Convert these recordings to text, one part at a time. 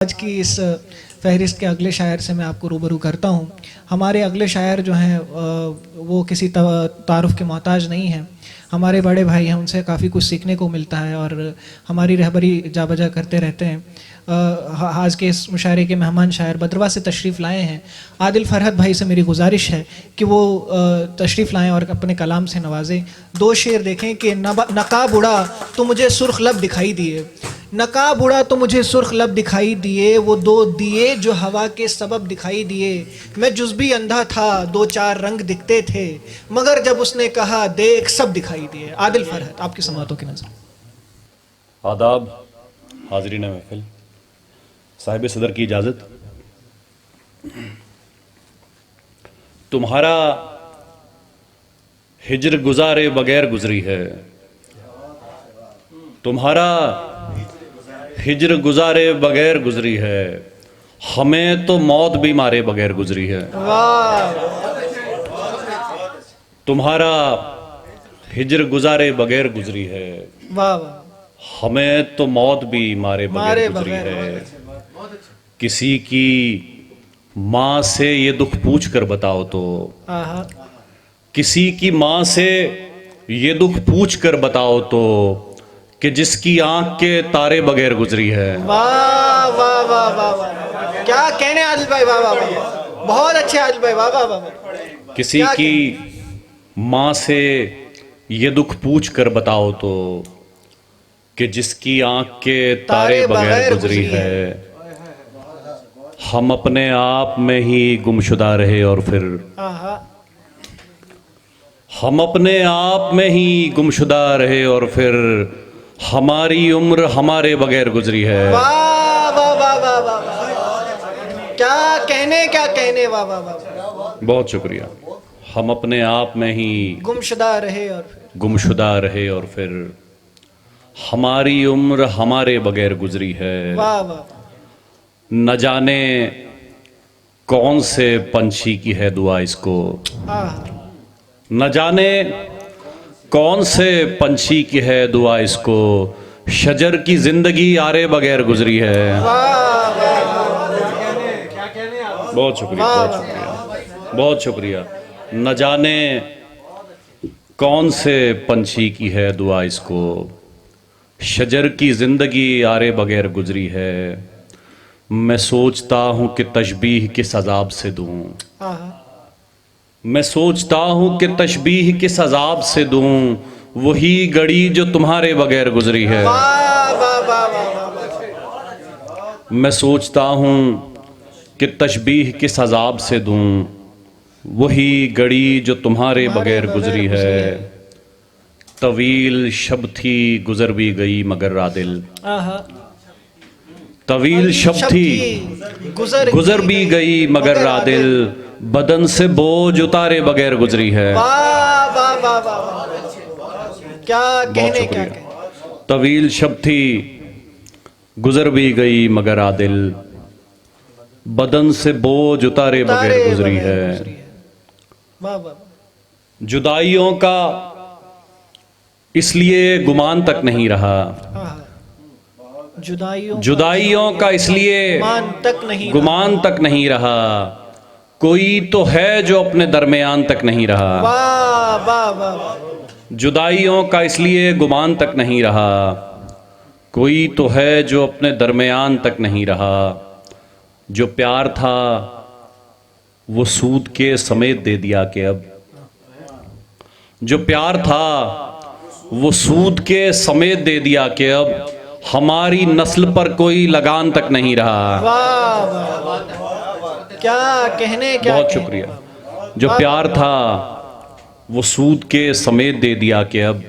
आज की इस फहरिस्त के अगले शायर से मैं आपको रूबरू करता हूँ। हमारे अगले शायर जो हैं वो किसी तारुफ के मोहताज नहीं हैं। हमारे बड़े भाई हैं, उनसे काफ़ी कुछ सीखने को मिलता है और हमारी रहबरी जा बजा करते रहते हैं। आज के इस मुशायरे के मेहमान शायर बदरवा से तशरीफ़ लाए हैं। आदिल फरहत भाई से मेरी गुजारिश है कि वो तशरीफ़ लाएं और अपने कलाम से नवाजें। दो शेर देखें कि नकाब उड़ा तो मुझे सुर्ख लब दिखाई दिए, नकाब उड़ा तो मुझे सुर्ख लब दिखाई दिए, वो दो दिए जो हवा के सबब दिखाई दिए। मैं जुज़बी अंधा था, दो चार रंग दिखते थे, मगर जब उसने कहा देख सब दिखाई दिए। आदिल फरहत, आपकी समातों की नज़र। आदाब हाज़रीन महफिल, साहिब सदर की इजाज़त। तुम्हारा हिज्र गुजारे बगैर गुजरी है, तुम्हारा हिज्र गुजारे बगैर गुजरी है, हमें तो मौत भी मारे बगैर गुजरी है। तुम्हारा हिज्र गुजारे बगैर गुजरी है, हमें तो मौत भी मारे बगैर गुजरी है। किसी की माँ से ये दुख पूछ कर बताओ तो, किसी की माँ से ये दुख पूछ कर बताओ तो, कि जिसकी आंख के तारे बगैर गुजरी है। वाह वाह वाह वाह वाह, क्या कहने आदिल भाई, वाह वाह वाह, बहुत अच्छे आदिल भाई, वाह वाह वाह। किसी की माँ से ये दुख पूछ कर बताओ तो, कि जिसकी आंख के तारे बगैर गुजरी है। हम अपने आप में ही गुमशुदा रहे और फिर, हम अपने आप में ही गुमशुदा रहे और फिर हमारी उम्र हमारे बगैर गुजरी है। वाह वाह वाह वाह वाह, क्या कहने, वाह वाह वाह, बहुत शुक्रिया। हम अपने आप में ही गुमशुदा रहे और फिर हमारी उम्र हमारे बगैर गुजरी है। वाह वाह, न जाने कौन से पंछी की है दुआ इसको, न जाने कौन से पंछी की है दुआ इसको, शजर की जिंदगी आरे बगैर गुजरी है। बहुत शुक्रिया, बहुत शुक्रिया, बहुत शुक्रिया। न जाने कौन से पंछी की है दुआ इसको, शजर की जिंदगी आरे बगैर गुजरी है। मैं सोचता हूँ कि तशबीह किस अजाब से दूं, मैं सोचता हूँ कि तशबीह किस अजाब से दूं, वही घड़ी जो तुम्हारे बगैर गुजरी है। मैं सोचता हूँ कि तशबीह किस अजाब से दूं, वही घड़ी जो तुम्हारे बगैर गुजरी है। तवील शब थी गुजर भी गई मगर आदिल, तवील शब थी गुजर भी गई मगर आदिल, बदन से बोझ उतारे बगैर गुजरी है। वाह वाह वाह वाह, क्या कहने, क्या कहने। तवील शब थी गुजर भी गई मगर आदिल, बदन से बोझ उतारे बगैर गुजरी है। वाह वाह, जुदाइयों का इसलिए गुमान तक नहीं रहा, जुदाइयों का इसलिए गुमान तक नहीं रहा, कोई तो है जो अपने दरमियान तक नहीं रहा। वाह वाह वाह, जुदाइयों का इसलिए गुमान तक नहीं रहा, कोई तो है जो अपने दरमियान तक नहीं रहा। जो प्यार था वो सूद के समेत दे दिया कि अब, जो प्यार था वो सूद के समेत दे दिया कि अब हमारी नस्ल पर कोई लगान तक नहीं रहा। वाह वाह, क्या कहने, क्या बहुत शुक्रिया। जो प्यार था वो सूद के समेत दे दिया कि अब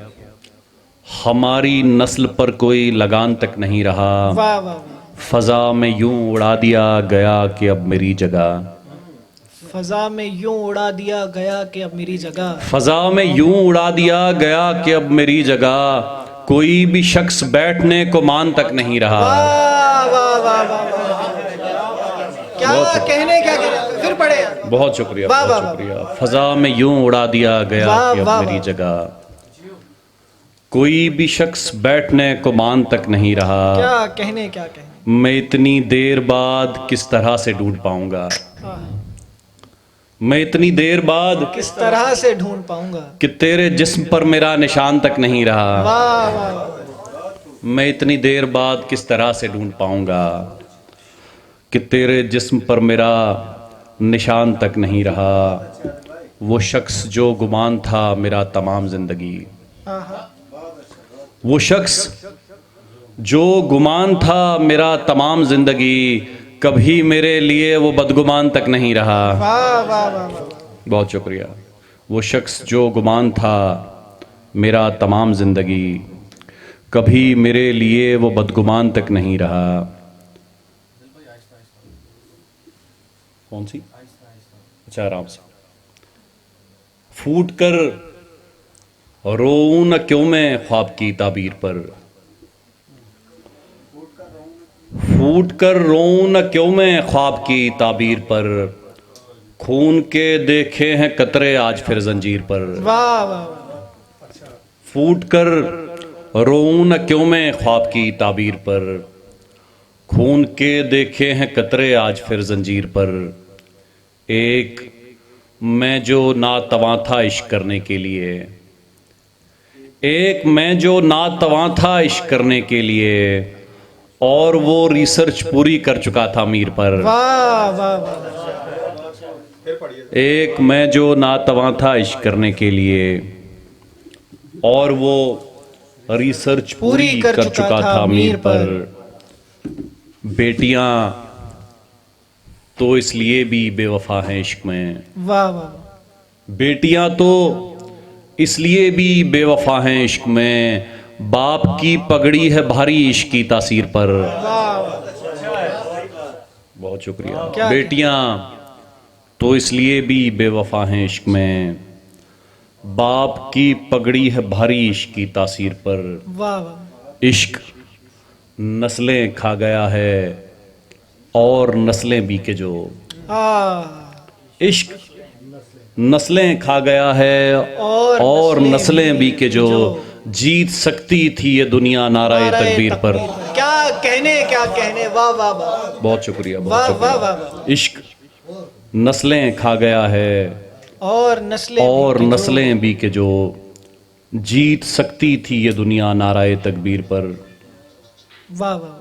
हमारी नस्ल पर कोई लगान तक नहीं रहा। वाह वाह, फजा में यूं उड़ा दिया गया कि अब मेरी जगह, फजा में यूं उड़ा दिया गया कि अब मेरी जगह, फजा में यूं उड़ा दिया गया कि अब मेरी जगह, कोई भी शख्स बैठने को मान तक नहीं रहा। वाह वाह वाह वाह, क्या कहने, क्या कहने, फिर पढ़े। बहुत शुक्रिया, बहुत शुक्रिया। फजा में यूं उड़ा दिया गया कि अब मेरी जगह, कोई भी शख्स बैठने को मान तक नहीं रहा। क्या कहने, क्या कहने। मैं इतनी देर बाद किस तरह से ढूंढ पाऊंगा, मैं इतनी देर बाद किस तरह से ढूंढ पाऊंगा कि तेरे जिस्म पर मेरा निशान तक नहीं रहा। वाह वाह वाह। मैं इतनी देर बाद किस तरह से ढूंढ पाऊंगा कि तेरे जिस्म पर मेरा निशान तक नहीं रहा। वो शख्स जो गुमान था मेरा तमाम जिंदगी, आहा। वो शख्स जो गुमान था मेरा तमाम जिंदगी, कभी मेरे लिए वो बदगुमान तक नहीं रहा। वाह वाह वाह वाह। बहुत शुक्रिया। वो शख्स जो गुमान था मेरा तमाम जिंदगी, कभी मेरे लिए वो बदगुमान तक नहीं रहा। कौन सी? अच्छा, आराम से। फूट कर रोऊं न क्यों मैं ख्वाब की ताबीर पर, फूट कर रोऊं न क्यों मैं ख्वाब की ताबीर पर, खून के देखे हैं कतरे आज फिर जंजीर पर। वाह वाह वाह। फूट कर रोऊं न क्यों मैं ख्वाब की ताबीर पर, खून के देखे हैं कतरे आज फिर जंजीर पर। एक मैं जो नातवां था इश्क करने के लिए, एक मैं जो नातवां था इश्क करने के लिए, और वो रिसर्च पूरी कर चुका था मीर पर। वाह वाह वाह। एक मैं जो नातवां था इश्क करने के लिए, और वो रिसर्च पूरी कर चुका था मीर पर। बेटियां तो इसलिए भी बेवफा हैं इश्क में, वाह वाह। बेटियां तो इसलिए भी बेवफा हैं इश्क में, बाप की पगड़ी है भारी इश्क की तासीर पर। बहुत शुक्रिया। बेटियां तो इसलिए भी बेवफा हैं इश्क में, बाप की पगड़ी है भारी इश्क की तासीर पर। वाह वाह। इश्क नस्लें खा गया है और नस्लें भी के जो, इश्क नस्लें खा गया है और नस्लें भी के जो, जीत सकती थी ये दुनिया नाराए तकबीर पर। क्या कहने। वाह वाह वाह। बहुत शुक्रिया, वाह बहुत वाह शुक्रिया। वाह। इश्क नस्लें खा गया है और नस्लें भी के जो, जीत सकती थी ये दुनिया नाराए तकबीर पर। वाह वाह।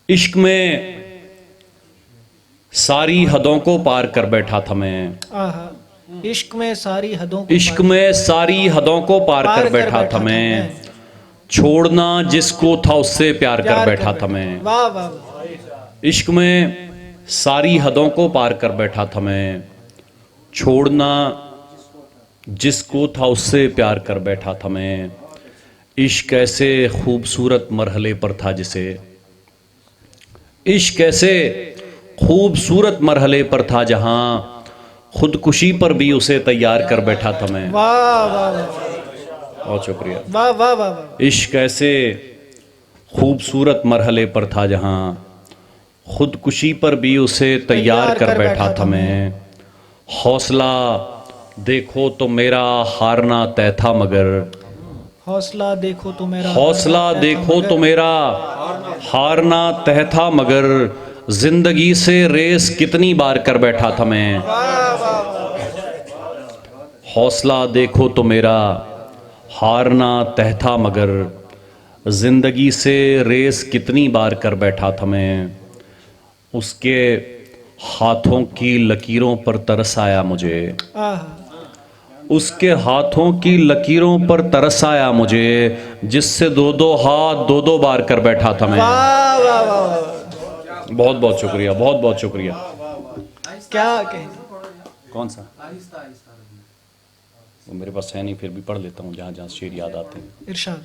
इश्क में सारी हदों को पार कर बैठा था मैं, आहा। इश्क में सारी हदों को, इश्क में सारी हदों को पार कर बैठा था मैं, छोड़ना जिसको था उससे प्यार कर बैठा था मैं। वाह वाह। इश्क में सारी हदों को पार कर बैठा था मैं, छोड़ना जिसको था उससे प्यार कर बैठा था मैं। इश्क ऐसे खूबसूरत मरहले पर था जिसे, इश्क ऐसे खूबसूरत मरहले पर था जहां खुदकुशी पर भी उसे तैयार कर बैठा था मैं। वाह वाह। बहुत शुक्रिया। वाह वाह वाह। इश्क ऐसे खूबसूरत मरहले पर था जहां खुदकुशी पर भी उसे तैयार कर बैठा था मैं। हौसला देखो तो मेरा हारना तय था मगर, हौसला देखो तो मेरा, हौसला देखो तो मेरा हारना तय था मगर, जिंदगी से रेस कितनी बार कर बैठा था मैं। हौसला देखो तो मेरा हारना तय था मगर, जिंदगी से रेस कितनी बार कर बैठा था मैं। उसके हाथों की लकीरों पर तरस आया मुझे, उसके हाथों की लकीरों पर तरस आया मुझे, जिससे दो दो हाथ दो दो बार कर बैठा था मैं। बहुत बहुत शुक्रिया, बहुत बहुत शुक्रिया। क्या कहें? कौन सा? वो मेरे पास है नहीं, फिर भी पढ़ लेता हूँ जहाँ जहाँ शेर याद आते हैं। इरशाद।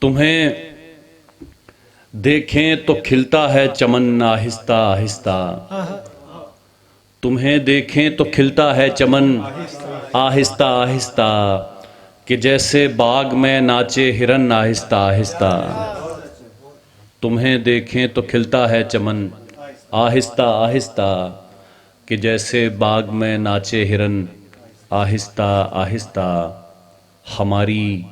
तुम्हें देखें तो खिलता है चमन आहिस्ता आहिस्ता, तुम्हें देखें तो खिलता है चमन आहिस्ता आहिस्ता, कि जैसे बाग में नाचे हिरन आहिस्ता आहिस्ता। तुम्हें देखें तो खिलता है चमन आहिस्ता आहिस्ता, कि जैसे बाग में नाचे हिरन आहिस्ता आहिस्ता। हमारी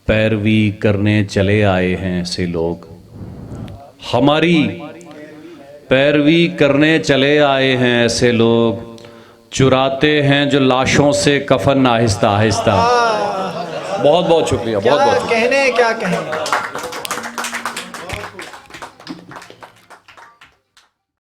पैरवी करने चले आए हैं ऐसे लोग, हमारी पैरवी करने चले आए हैं ऐसे लोग, चुराते हैं जो लाशों से कफन आहिस्ता आहिस्ता। बहुत बहुत शुक्रिया, बहुत बहुत कहने क्या कहें।